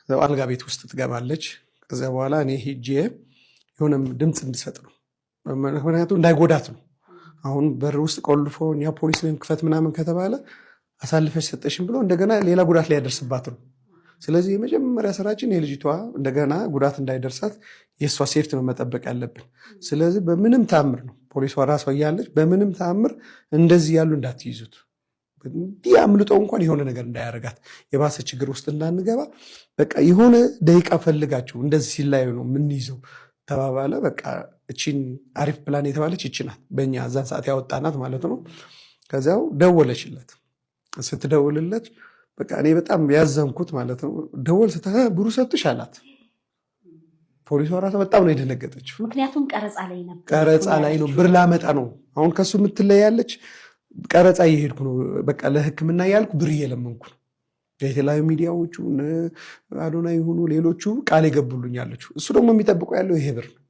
ከዛው አልጋ ቤት ውስጥ ትገባለች። ከዛ በኋላ እኔ ሄጄ የሆነም ድምፅ እንድሰጥ ነው፣ ምክንያቱም እንዳይጎዳት ነው። አሁን በር ውስጥ ቆልፎ እኛ ፖሊስ ነን ክፈት ምናምን ከተባለ አሳልፈሽ ሰጠሽም ብሎ እንደገና ሌላ ጉዳት ሊያደርስባት ነው። ስለዚህ የመጀመሪያ ስራችን የልጅቷ እንደገና ጉዳት እንዳይደርሳት የእሷ ሴፍት ነው መጠበቅ ያለብን። ስለዚህ በምንም ተአምር ነው ፖሊሷ ራሷ እያለች በምንም ተአምር እንደዚህ ያሉ እንዳትይዙት፣ እንዲህ አምልጠው እንኳን የሆነ ነገር እንዳያረጋት፣ የባሰ ችግር ውስጥ እንዳንገባ በቃ የሆነ ደቂቃ ፈልጋችሁ እንደዚህ ሲላዩ ነው የምንይዘው ተባባለ። በቃ እቺን አሪፍ ፕላን የተባለች ይቺ ናት፣ በእኛ እዛን ሰዓት ያወጣናት ማለት ነው። ከዚያው ደወለችለት። ስትደውልለት በቃ እኔ በጣም ያዘንኩት ማለት ነው። ደወል ብሩ ሰጥሽ አላት። ፖሊሷ ራሷ በጣም ነው የደነገጠችው። ምክንያቱም ቀረጻ ላይ ነበር። ቀረጻ ላይ ነው፣ ብር ላመጣ ነው። አሁን ከሱ የምትለያለች ቀረጻ እየሄድኩ ነው፣ በቃ ለሕክምና ያልኩ ብር እየለመንኩ ነው። የተለያዩ ሚዲያዎቹ አዶና ይሁኑ ሌሎቹ ቃል የገቡልኝ አለችው። እሱ ደግሞ የሚጠብቀው ያለው ይሄ ብር ነው።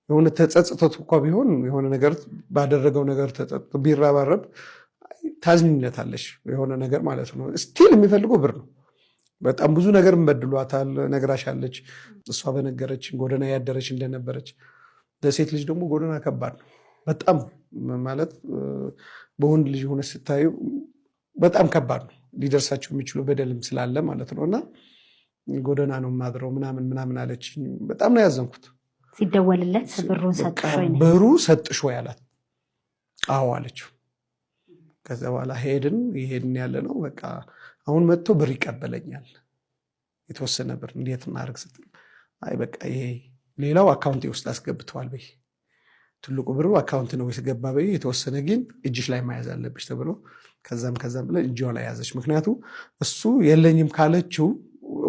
የሆነ ተጸጽቶት እንኳ ቢሆን የሆነ ነገር ባደረገው ነገር ተጸጽቶ ቢራባረብ ታዝኝነታለች የሆነ ነገር ማለት ነው። ስቲል የሚፈልገው ብር ነው። በጣም ብዙ ነገር እንበድሏታል፣ ነግራሻለች። እሷ በነገረችን ጎዳና ያደረች እንደነበረች። ለሴት ልጅ ደግሞ ጎዳና ከባድ ነው በጣም ማለት በወንድ ልጅ ሆነ ስታዩ በጣም ከባድ ነው። ሊደርሳቸው የሚችሉ በደልም ስላለ ማለት ነው። እና ጎዳና ነው ማድረው ምናምን አለችኝ። በጣም ነው ያዘንኩት። ሲደወልለት ብሩ ሰጥሽ ወይ አላት። አዎ አለችው። ከዛ በኋላ ይሄድን ያለ ነው በቃ አሁን መጥቶ ብር ይቀበለኛል የተወሰነ ብር እንዴት እናደርግ ስትል አይ በቃ ይሄ ሌላው አካውንቴ ውስጥ አስገብተዋል በይ፣ ትልቁ ብሩ አካውንት ነው የገባ በይ፣ የተወሰነ ግን እጅሽ ላይ መያዝ አለብሽ ተብሎ ከዛም ብለ እጇ ላይ ያዘች። ምክንያቱ እሱ የለኝም ካለችው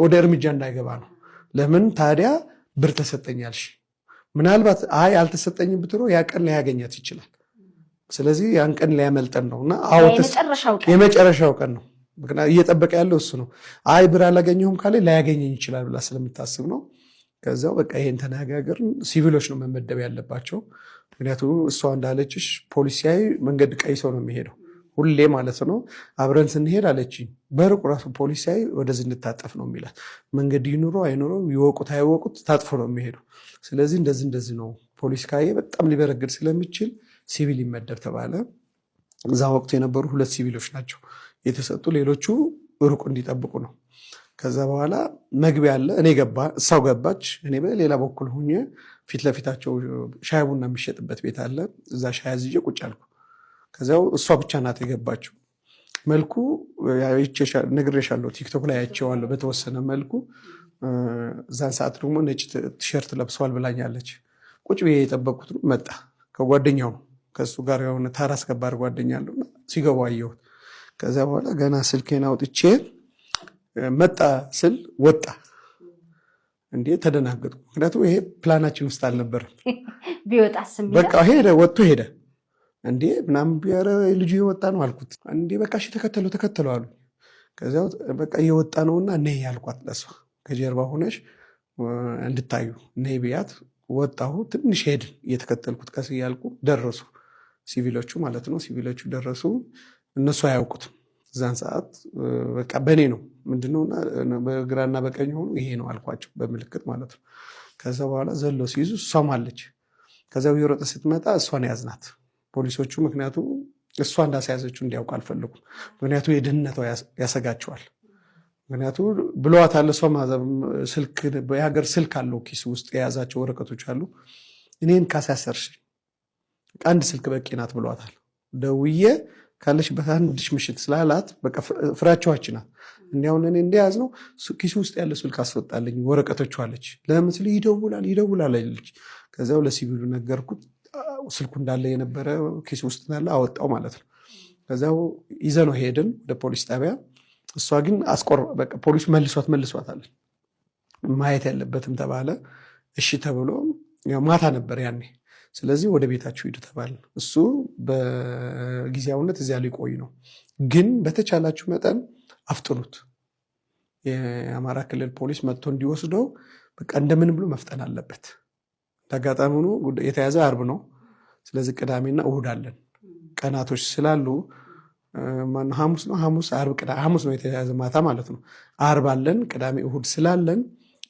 ወደ እርምጃ እንዳይገባ ነው። ለምን ታዲያ ብር ተሰጠኛልሽ፣ ምናልባት አይ አልተሰጠኝም ብትሮ ያ ቀን ሊያገኛት ይችላል። ስለዚህ ያን ቀን ሊያመልጠን ነው እና የመጨረሻው ቀን ነው። ምክንያቱም እየጠበቀ ያለው እሱ ነው። አይ ብር አላገኘሁም ካለ ላያገኘኝ ይችላል ብላ ስለምታስብ ነው። ከዛው በቃ ይሄን ተነጋገርን። ሲቪሎች ነው መመደብ ያለባቸው። ምክንያቱም እሷ እንዳለችሽ ፖሊሲያዊ መንገድ ቀይሰው ነው የሚሄደው ሁሌ ማለት ነው። አብረን ስንሄድ አለችኝ በሩቅ ራሱ ፖሊሲያዊ ወደዚህ እንድታጠፍ ነው የሚላት። መንገድ ይኑሮ አይኑሮ ይወቁት አይወቁት ታጥፎ ነው የሚሄዱ። ስለዚህ እንደዚህ ነው ፖሊስ ካየ በጣም ሊበረግድ ስለሚችል ሲቪል ይመደብ ተባለ። እዛ ወቅቱ የነበሩ 2 ሲቪሎች ናቸው የተሰጡ፣ ሌሎቹ ሩቅ እንዲጠብቁ ነው። ከዛ በኋላ መግቢያ አለ። እሷው ገባች። እኔ በሌላ በኩል ሁኜ ፊት ለፊታቸው ሻይ ቡና የሚሸጥበት ቤት አለ። እዛ ሻይ አዝዤ ቁጭ አልኩ። ከዚያው እሷ ብቻ ናት የገባችው። መልኩ ነግሬሻለሁ፣ ቲክቶክ ላይ አይቼዋለሁ በተወሰነ መልኩ። እዛን ሰዓት ደግሞ ነጭ ቲሸርት ለብሰዋል ብላኛለች። ቁጭ ብዬ የጠበቅኩት ነው። መጣ ከጓደኛው ነው፣ ከእሱ ጋር የሆነ ተራ አስከባሪ ጓደኛ አለው። ሲገቡ አየሁት። ከዚያ በኋላ ገና ስልኬን አውጥቼ መጣ ስል ወጣ። እንዴ ተደናገጥኩ። ምክንያቱም ይሄ ፕላናችን ውስጥ አልነበረም። በቃ ወጥቶ ሄደ። እንዴ ምናምን ቢያረ ልጁ እየወጣ ነው አልኩት። እንዴ በቃ እሺ ተከተለው አሉ። ከዚያው በቃ እየወጣ ነውና ነይ ያልኳት ለሷ ከጀርባ ሆነሽ እንድታዩ ነይ ብያት ወጣሁ። ትንሽ ሄድን፣ እየተከተልኩት ቀስ እያልኩ ደረሱ ሲቪሎቹ ማለት ነው። ሲቪሎቹ ደረሱ። እነሱ አያውቁትም እዛን ሰዓት በቃ በእኔ ነው ምንድነውና በግራና በቀኝ ሆኑ ይሄ ነው አልኳቸው በምልክት ማለት ነው። ከዛ በኋላ ዘሎ ሲይዙ እሷም አለች። ከዛው እየሮጠ ስትመጣ እሷን ያዝናት ፖሊሶቹ። ምክንያቱም እሷ እንዳስያዘችው እንዲያውቅ አልፈልጉም። ምክንያቱም የደህንነቷ ያሰጋቸዋል። ምክንያቱም ብለዋታል። እሷ የሀገር ስልክ አለው ኪስ ውስጥ የያዛቸው ወረቀቶች አሉ። እኔን ካሳሰርሽ አንድ ስልክ በቂ ናት ብለዋታል። ደውዬ ካለሽበት አንድሽ ምሽት ስላላት በቃ ፍራቸዋች ናት። እንዲያውን እኔ እንደያዝ ነው ኪሱ ውስጥ ያለ ስልክ አስወጣለኝ ወረቀቶቹ አለች። ለምስል ይደውላል አለች። ከዚያው ለሲቪሉ ነገርኩት። ስልኩ እንዳለ የነበረ ኪሱ ውስጥ እንዳለ አወጣው ማለት ነው። ከዚያው ይዘነው ሄድን ወደ ፖሊስ ጣቢያ። እሷ ግን በቃ ፖሊሱ መልሷታል። ማየት ያለበትም ተባለ። እሺ ተብሎ ማታ ነበር ያኔ። ስለዚህ ወደ ቤታችሁ ሂዱ ተባለ። እሱ በጊዜያዊነት እዚያ ሊቆይ ነው፣ ግን በተቻላችሁ መጠን አፍጥኑት። የአማራ ክልል ፖሊስ መጥቶ እንዲወስደው በቃ እንደምን ብሎ መፍጠን አለበት። አጋጣሚ ሆኖ የተያዘ አርብ ነው። ስለዚህ ቅዳሜና እሁድ አለን ቀናቶች ስላሉ ሐሙስ ነው የተያዘ ማታ ማለት ነው። ዓርብ አለን፣ ቅዳሜ እሁድ ስላለን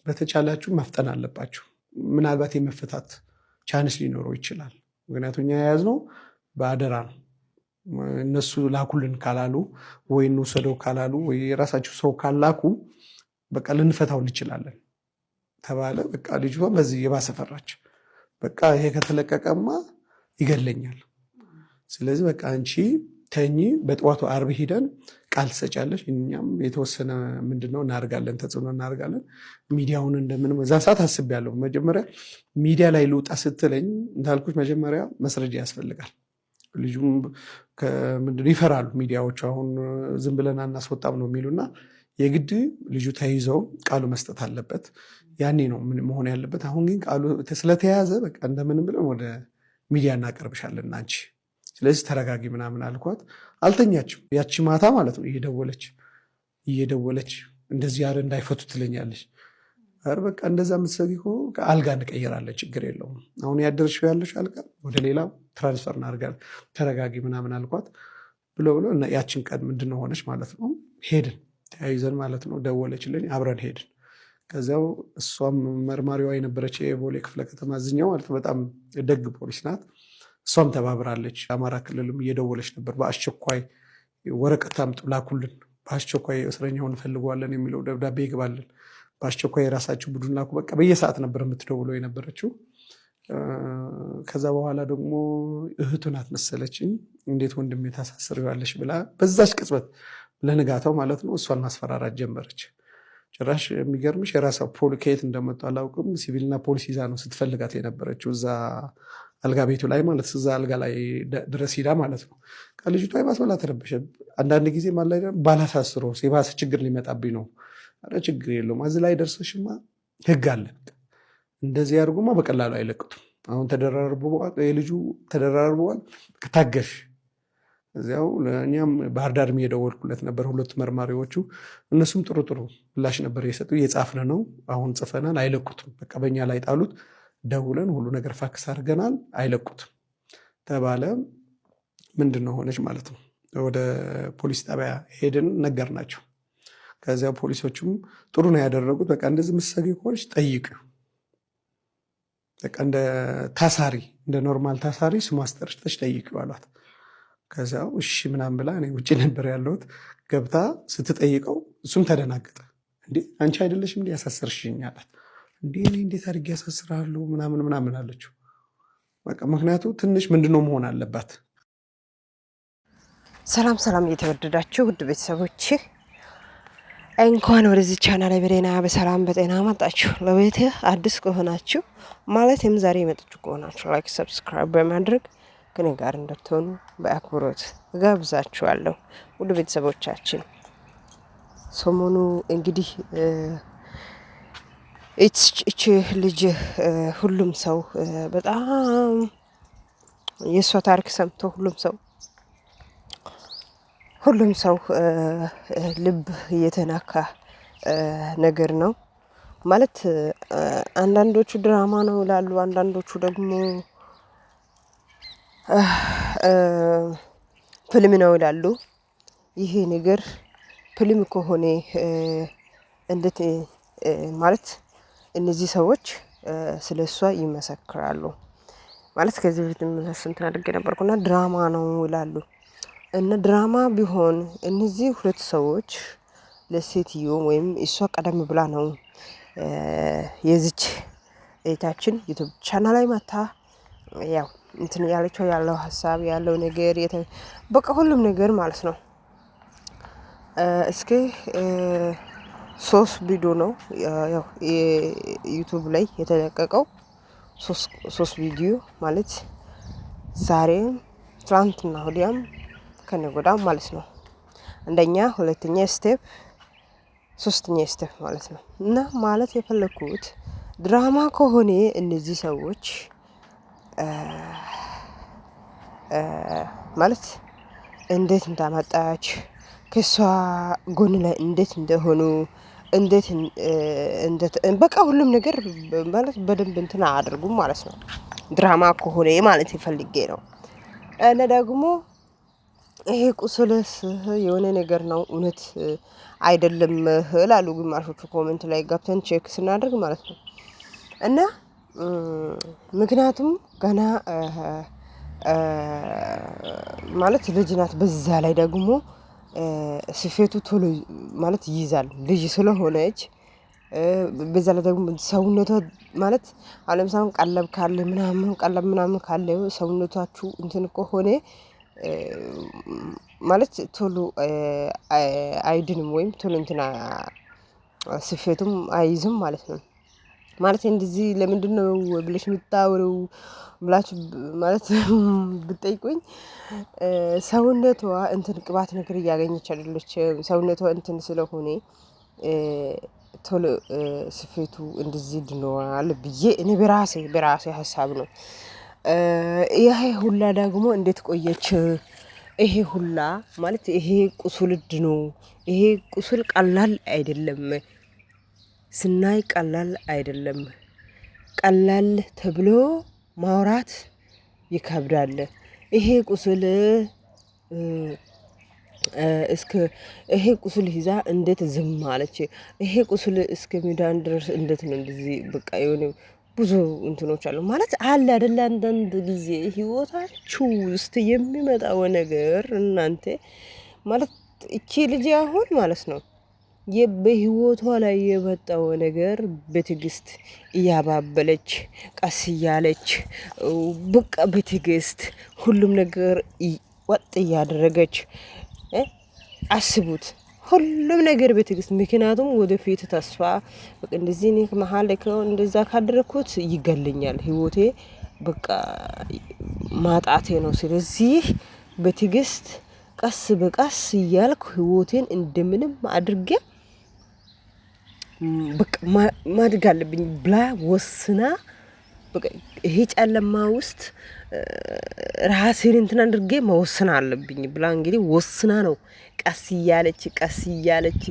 በተቻላችሁ መፍጠን አለባችሁ። ምናልባት የመፈታት ቻንስ ሊኖረው ይችላል። ምክንያቱም እኛ የያዝነው በአደራ ነው። እነሱ ላኩልን ካላሉ ወይ እንውሰደው ካላሉ ወይ የራሳችሁ ሰው ካላኩ በቃ ልንፈታው እንችላለን ተባለ። በቃ ልጅቷ በዚህ የባሰ ፈራች። በቃ ይሄ ከተለቀቀማ ይገለኛል። ስለዚህ በቃ አንቺ ተኚ፣ በጠዋቱ ዓርብ ሂደን ቃል ትሰጫለሽ፣ እኛም የተወሰነ ምንድነው እናደርጋለን፣ ተጽዕኖ እናደርጋለን። ሚዲያውን እንደምንም እዛ ሰዓት አስቤያለሁ። መጀመሪያ ሚዲያ ላይ ልውጣ ስትለኝ እንዳልኩሽ መጀመሪያ መስረጃ ያስፈልጋል። ልጁም ይፈራሉ ሚዲያዎቹ። አሁን ዝም ብለን አናስወጣም ነው የሚሉና የግድ ልጁ ተይዘው ቃሉ መስጠት አለበት። ያኔ ነው መሆን ያለበት። አሁን ግን ቃሉ ስለተያዘ በቃ እንደምንም ብለን ወደ ሚዲያ እናቀርብሻለን አንቺ፣ ስለዚህ ተረጋጊ ምናምን አልኳት። አልተኛችም ያቺ ማታ ማለት ነው። እየደወለች እንደዚህ ያለ እንዳይፈቱ ትለኛለች። ኧረ በቃ እንደዛ የምትሰጊ አልጋ እንቀይራለን፣ ችግር የለውም። አሁን ያደርሽው ያለሽ አልጋ ወደ ሌላው ትራንስፈር እናደርጋለን፣ ተረጋጊ ምናምን አልኳት። ብሎ ያችን ቀን ምንድነው ሆነች ማለት ነው። ሄድን ተያይዘን ማለት ነው። ደወለችልኝ፣ አብረን ሄድን። ከዚያው እሷም መርማሪዋ የነበረች የቦሌ ክፍለ ከተማ እዝኛው ማለት በጣም ደግ ፖሊስ ናት። እሷም ተባብራለች። አማራ ክልልም እየደወለች ነበር። በአስቸኳይ ወረቀት አምጡ ላኩልን፣ በአስቸኳይ እስረኛውን እንፈልገዋለን የሚለው ደብዳቤ ይግባልን፣ በአስቸኳይ የራሳችሁ ቡድን ላኩ። በቃ በየሰዓት ነበር የምትደውለው የነበረችው። ከዛ በኋላ ደግሞ እህቱ ናት መሰለችኝ፣ እንዴት ወንድሜ ታሳስሪዋለሽ ብላ በዛች ቅጽበት ለንጋታው ማለት ነው እሷን ማስፈራራት ጀመረች። ጭራሽ የሚገርምሽ የራሷ ከየት እንደመጡ አላውቅም፣ ሲቪልና ፖሊስ ይዛ ነው ስትፈልጋት የነበረችው እዛ አልጋ ቤቱ ላይ ማለት እዛ አልጋ ላይ ድረስ ሂዳ ማለት ነው። ከልጅቷ የባስ በላ ተረበሸ። አንዳንድ ጊዜ ማለት ባላሳስሮ የባሰ ችግር ሊመጣብኝ ነው። ኧረ ችግር የለውም እዚህ ላይ ደርሰሽማ ህግ አለ፣ እንደዚህ ያድርጉማ በቀላሉ አይለቅቱም። አሁን የልጁ ተደራርበዋል፣ ታገሽ። እዚያው ለእኛም ባህር ዳር የደወልኩለት ነበር፣ ሁለቱ መርማሪዎቹ። እነሱም ጥሩ ምላሽ ነበር የሰጡ። እየጻፍን ነው፣ አሁን ጽፈናል፣ አይለቁትም፣ በቃ በእኛ ላይ ጣሉት። ደውለን ሁሉ ነገር ፋክስ አድርገናል፣ አይለቁትም ተባለ። ምንድነው ሆነች ማለት ነው። ወደ ፖሊስ ጣቢያ ሄድን፣ ነገር ናቸው። ከዚያ ፖሊሶቹም ጥሩ ነው ያደረጉት። በቃ እንደዚህ ምሰጊ ከሆነች ጠይቂው፣ በቃ እንደ ታሳሪ እንደ ኖርማል ታሳሪ ስሟ አስጠርተሽ ጠይቂው አሏት። ከዚያው እሺ ምናምን ብላ እኔ ውጭ ነበር ያለሁት ገብታ ስትጠይቀው እሱም ተደናገጠ። እንዴ አንቺ አይደለሽም እንዲ ያሳሰርሽኝ አላት። እንዴ እኔ እንዴት አድርጌ ያሳስራለሁ ምናምን አለችው። በቃ ምክንያቱ ትንሽ ምንድነው መሆን አለባት። ሰላም እየተወደዳችሁ ውድ ቤተሰቦች እንኳን ወደዚህ ቻናል ላይ በሰላም በጤና መጣችሁ። ለቤት አዲስ ከሆናችሁ ማለትም ዛሬ የመጣችሁ ከሆናችሁ ላይክ፣ ሰብስክራይብ በማድረግ ከኔ ጋር እንድትሆኑ በአክብሮት ጋብዛችኋለሁ። ውድ ቤተሰቦቻችን ሰሞኑ እንግዲህ እቺ ልጅ ሁሉም ሰው በጣም የእሷ ታሪክ ሰምቶ ሁሉም ሰው ልብ እየተናካ ነገር ነው ማለት። አንዳንዶቹ ድራማ ነው ይላሉ፣ አንዳንዶቹ ደግሞ ፊልም ነው ይላሉ። ይሄ ነገር ፊልም ከሆነ እንዴት ማለት እነዚህ ሰዎች ስለ እሷ ይመሰክራሉ ማለት ከዚህ በፊት ስንት አድርጌ ነበርኩና ድራማ ነው ይላሉ። እና ድራማ ቢሆን እነዚህ ሁለት ሰዎች ለሴትዮ ወይም እሷ ቀደም ብላ ነው የዚች እህታችን ዩቲዩብ ቻናል ላይ መታ ያው እንትን ያለችው ያለው ሀሳብ ያለው ነገር በቃ ሁሉም ነገር ማለት ነው። እስኪ 3 ቪዲዮ ነው ያው ዩቲዩብ ላይ የተለቀቀው 3 ቪዲዮ ማለት ዛሬም ትናንትና ወዲያም ከነጎዳም ማለት ነው። አንደኛ፣ ሁለተኛ ስቴፕ፣ ሶስተኛ ስቴፕ ማለት ነው። እና ማለት የፈለኩት ድራማ ከሆነ እነዚህ ሰዎች ማለት እንዴት እንዳመጣች ከሷ ጎን ላይ እንዴት እንደሆኑ እንዴት በቃ ሁሉም ነገር ማለት በደንብ እንትና አድርጉም ማለት ነው። ድራማ ከሆነ ማለት ይፈልጌ ነው። እና ደግሞ ይሄ ቁስልስ የሆነ ነገር ነው እውነት አይደለም እላሉ ግማሾቹ ኮሜንት ላይ ገብተን ቼክ ስናደርግ ማለት ነው። እና ምክንያቱም ገና ማለት ልጅ ናት። በዛ ላይ ደግሞ ስፌቱ ቶሎ ማለት ይይዛል ልጅ ስለሆነች። በዛ ላይ ደግሞ ሰውነቷ ማለት ለምሳሌ ቀለብ ካለ ምናምን ቀለብ ምናምን ካለ ሰውነታችሁ እንትን ከሆነ ማለት ቶሎ አይድንም ወይም ቶሎ እንትና ስፌቱም አይይዝም ማለት ነው። ማለት እንደዚህ ለምንድነው ብለሽ የምታወሪው ብላችሁ ማለት ብትጠይቁኝ ሰውነቷ እንትን ቅባት ነገር እያገኘች አይደለችም። ሰውነቷ እንትን ስለሆነ ቶሎ ስፌቱ እንደዚህ ድኗል ብዬ እኔ በራሴ ሀሳብ ነው። ይሄ ሁላ ደግሞ እንዴት ቆየች? ይሄ ሁላ ማለት ይሄ ቁስል ድኖ ይሄ ቁስል ቀላል አይደለም። ስናይ ቀላል አይደለም። ቀላል ተብሎ ማውራት ይከብዳል። ይሄ ቁስል እስከ ይሄ ቁስል ይዛ እንዴት ዝም አለች? ይሄ ቁስል እስከሚዳን ድረስ እንዴት ነው እንደዚህ በቃ የሆነ ብዙ እንትኖች አሉ ማለት አለ አይደለ? አንዳንድ ጊዜ ህይወታችሁ ውስጥ የሚመጣው ነገር እናንተ ማለት እቺ ልጅ አሁን ማለት ነው በህይወቷ ላይ የመጣው ነገር በትዕግስት እያባበለች ቀስ እያለች በቃ በትዕግስት ሁሉም ነገር ወጥ እያደረገች አስቡት። ሁሉም ነገር በትዕግስት ምክንያቱም ወደፊት ተስፋ በቃ እንደዚህ እኔ መሀል ላይ እንደዛ ካደረኩት ይገለኛል ህይወቴ በቃ ማጣቴ ነው። ስለዚህ በትዕግስት ቀስ በቀስ እያልኩ ህይወቴን እንደምንም አድርጌ በቃ ማድረግ አለብኝ ብላ ወስና በቃ ይሄ ጨለማ ውስጥ ራሴን እንትን አድርጌ መወሰን አለብኝ ብላ እንግዲህ ወስና ነው ቀስ እያለች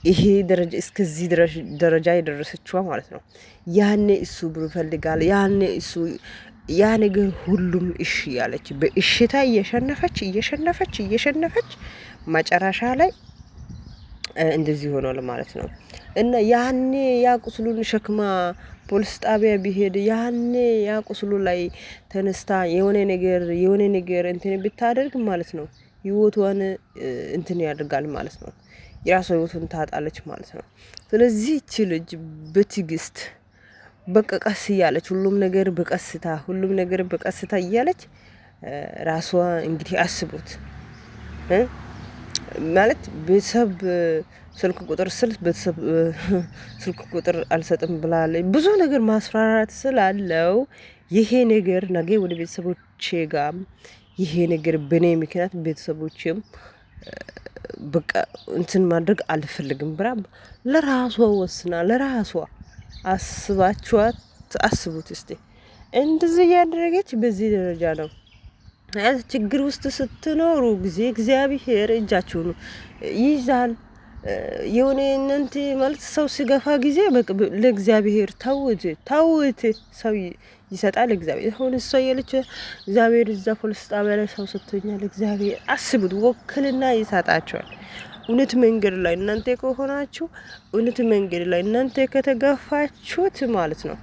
ይሄ ደረጃ እስከዚህ ደረጃ የደረሰችዋ ማለት ነው። ያኔ እሱ ብር ይፈልጋል። ያኔ እሱ ያ ነገር ሁሉም እሺ ያለች በእሽታ እየሸነፈች መጨረሻ ላይ እንደዚህ ሆኗል ማለት ነው። እና ያኔ ያ ቁስሉን ሸክማ ፖሊስ ጣቢያ ቢሄድ ያኔ ያ ቁስሉ ላይ ተነስታ የሆነ ነገር እንትን ብታደርግ ማለት ነው ህይወቷን እንትን ያደርጋል ማለት ነው። የራሷ ህይወቱን ታጣለች ማለት ነው። ስለዚህ እቺ ልጅ በትዕግስት በቃ ቀስ እያለች ሁሉም ነገር በቀስታ እያለች ራሷ እንግዲህ አስቡት ማለት ቤተሰብ ስልክ ቁጥር አልሰጥም ብላለች። ብዙ ነገር ማስፈራራት ስላለው ይሄ ነገር ነገ ወደ ቤተሰቦቼ ጋር ይሄ ነገር በኔ ምክንያት ቤተሰቦቼም በቃ እንትን ማድረግ አልፈልግም ብላ ለራሷ ወስና ለራሷ አስቡት እስቲ እንደዚህ ያደረገች በዚህ ደረጃ ነው። ችግር ውስጥ ስትኖሩ ጊዜ እግዚአብሔር እጃችሁን ይይዛል። የሆነ እናንተ ማለት ሰው ሲገፋ ጊዜ ለእግዚአብሔር ተውት ሰው ይሰጣል። እግዚአብሔር አሁን እሷ ያለች እግዚአብሔር እዛ ፖሊስ ጣቢያ ላይ ሰው ሰጥቶኛል። እግዚአብሔር አስቡት ወክልና ይሰጣቸዋል። እውነት መንገድ ላይ እናንተ ከሆናችሁ እውነት መንገድ ላይ እናንተ ከተገፋችሁት ማለት ነው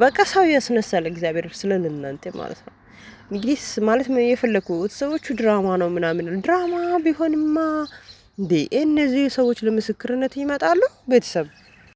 በቃ ሰው ያስነሳል እግዚአብሔር ስለእናንተ ማለት ነው። እንግዲህ ማለት የፈለኩት ሰዎቹ ድራማ ነው ምናምን ድራማ ቢሆንማ እንዴ እነዚህ ሰዎች ለምስክርነት ይመጣሉ ቤተሰብ